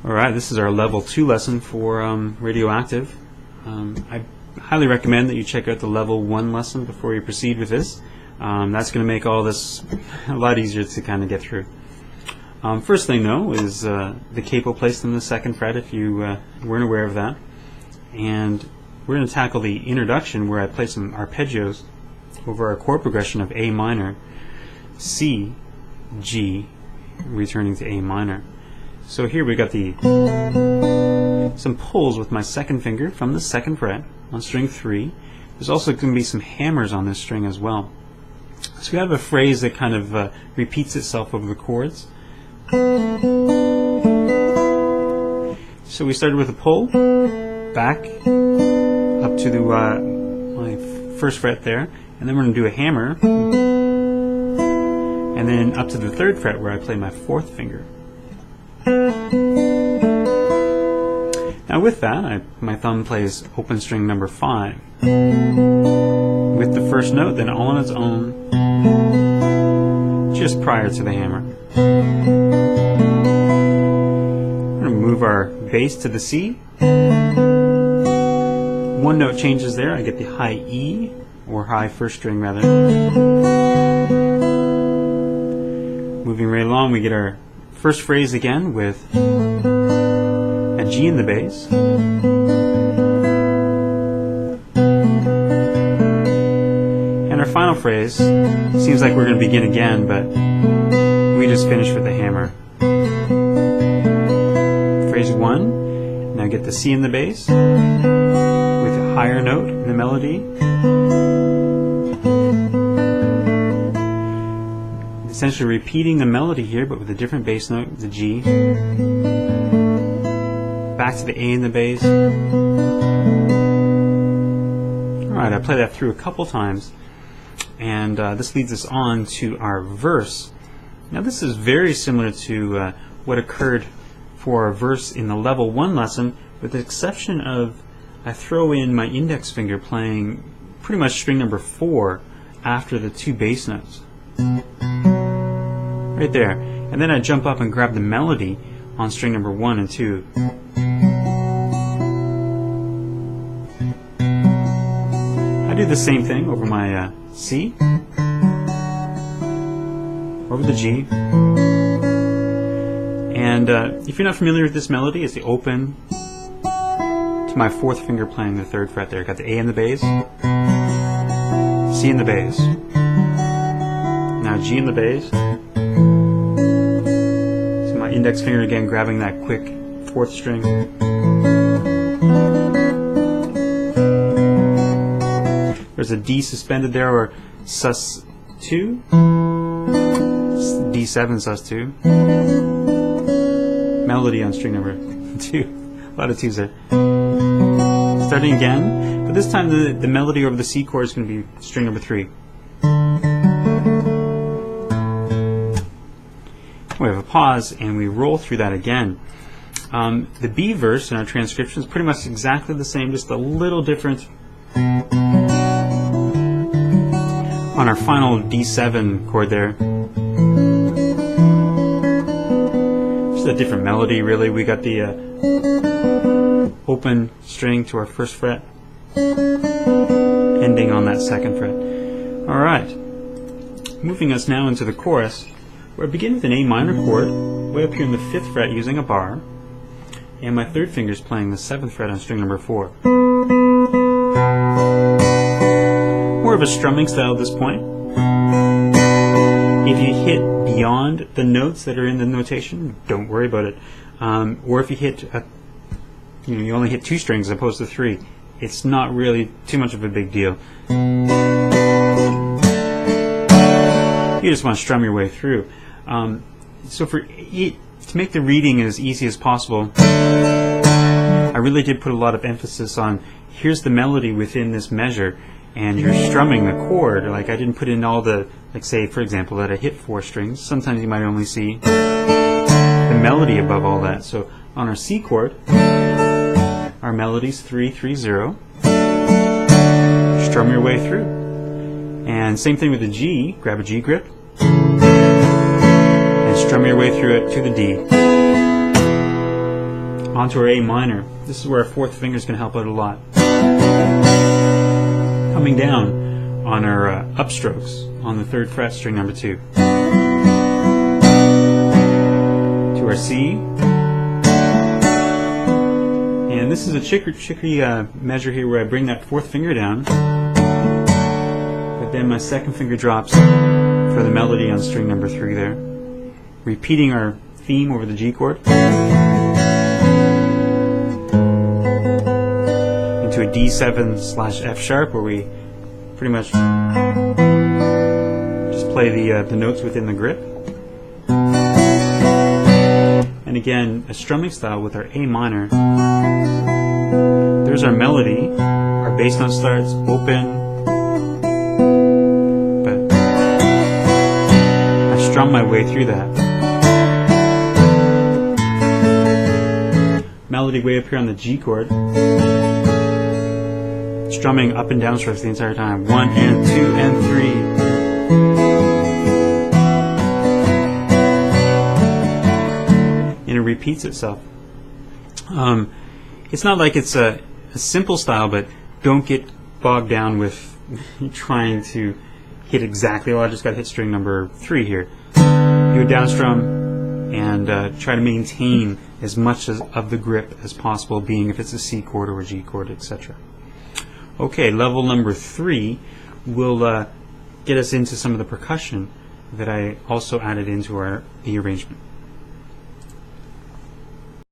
Alright, this is our level 2 lesson for radioactive. I highly recommend that you check out the level 1 lesson before you proceed with this. That's going to make all this a lot easier to kind of get through. First thing though is the capo placed on the 2nd fret, if you weren't aware of that. And we're going to tackle the introduction where I play some arpeggios over a chord progression of A minor, C, G, returning to A minor. So here we got some pulls with my 2nd finger from the 2nd fret on string 3. There's also going to be some hammers on this string as well. So we have a phrase that kind of repeats itself over the chords. So we started with a pull, back up to my 1st fret there, and then we're going to do a hammer, and then up to the 3rd fret where I play my 4th finger. Now with that, my thumb plays open string number 5 with the 1st note, then all on its own, just prior to the hammer. We're going to move our bass to the C. 1 note changes there. I get the high E, or high 1st string rather. Moving right along, we get our 1st phrase again with a G in the bass. And our final phrase seems like we're going to begin again, but we just finished with the hammer. Phrase 1, now get the C in the bass with a higher note in the melody. Essentially repeating the melody here, but with a different bass note, the G. Back to the A in the bass. Alright, I play that through a couple times, and this leads us on to our verse. Now this is very similar to what occurred for our verse in the level 1 lesson, with the exception of I throw in my index finger playing pretty much string number 4 after the 2 bass notes. Right there, and then I jump up and grab the melody on string number 1 and 2. I do the same thing over my C, over the G, and if you're not familiar with this melody, it's the open to my 4th finger playing the 3rd fret there. Got the A in the bass, C in the bass, now G in the bass. Index finger again grabbing that quick 4th string. There's a D suspended there, or sus 2, D7 sus 2. Melody on string number 2. A lot of 2s there. Starting again, but this time the melody over the C chord is going to be string number 3. We have a pause and we roll through that again. The B verse in our transcription is pretty much exactly the same, just a little different. On our final D7 chord there, just a different melody really. We got the open string to our 1st fret, ending on that 2nd fret. Alright, moving us now into the chorus. Where I begin with an A minor chord, way up here in the 5th fret using a bar, and my 3rd finger is playing the 7th fret on string number 4. More of a strumming style at this point. If you hit beyond the notes that are in the notation, don't worry about it. Or if you hit, you only hit 2 strings as opposed to 3, it's not really too much of a big deal. You just want to strum your way through. So to make the reading as easy as possible, I really did put a lot of emphasis on here's the melody within this measure, and you're strumming the chord. Like I didn't put in all the, like say for example that I hit 4 strings. Sometimes you might only see the melody above all that. So on our C chord, our melody's 3-3-0. Strum your way through. And same thing with the G. Grab a G grip and strum your way through it to the D. onto our A minor. This is where our fourth finger is going to help out a lot. Coming down on our upstrokes on the 3rd fret, string number 2. To our C. And this is a chicory measure here where I bring that 4th finger down, but then my 2nd finger drops for the melody on string number 3 there. Repeating our theme over the G chord. Into a D7/F sharp where we pretty much just play the notes within the grip. And again, a strumming style with our A minor. There's our melody. Our bass note starts open, but I strum my way through that. Melody way up here on the G chord. Strumming up and down strokes the entire time. 1 and 2 and 3. And it repeats itself. It's not like it's a simple style, but don't get bogged down with trying to hit exactly, I just got to hit string number 3 here. Do a down strum and try to maintain as much of the grip as possible, being if it's a C chord or a G chord, etc. Okay, level number 3 will get us into some of the percussion that I also added into the arrangement.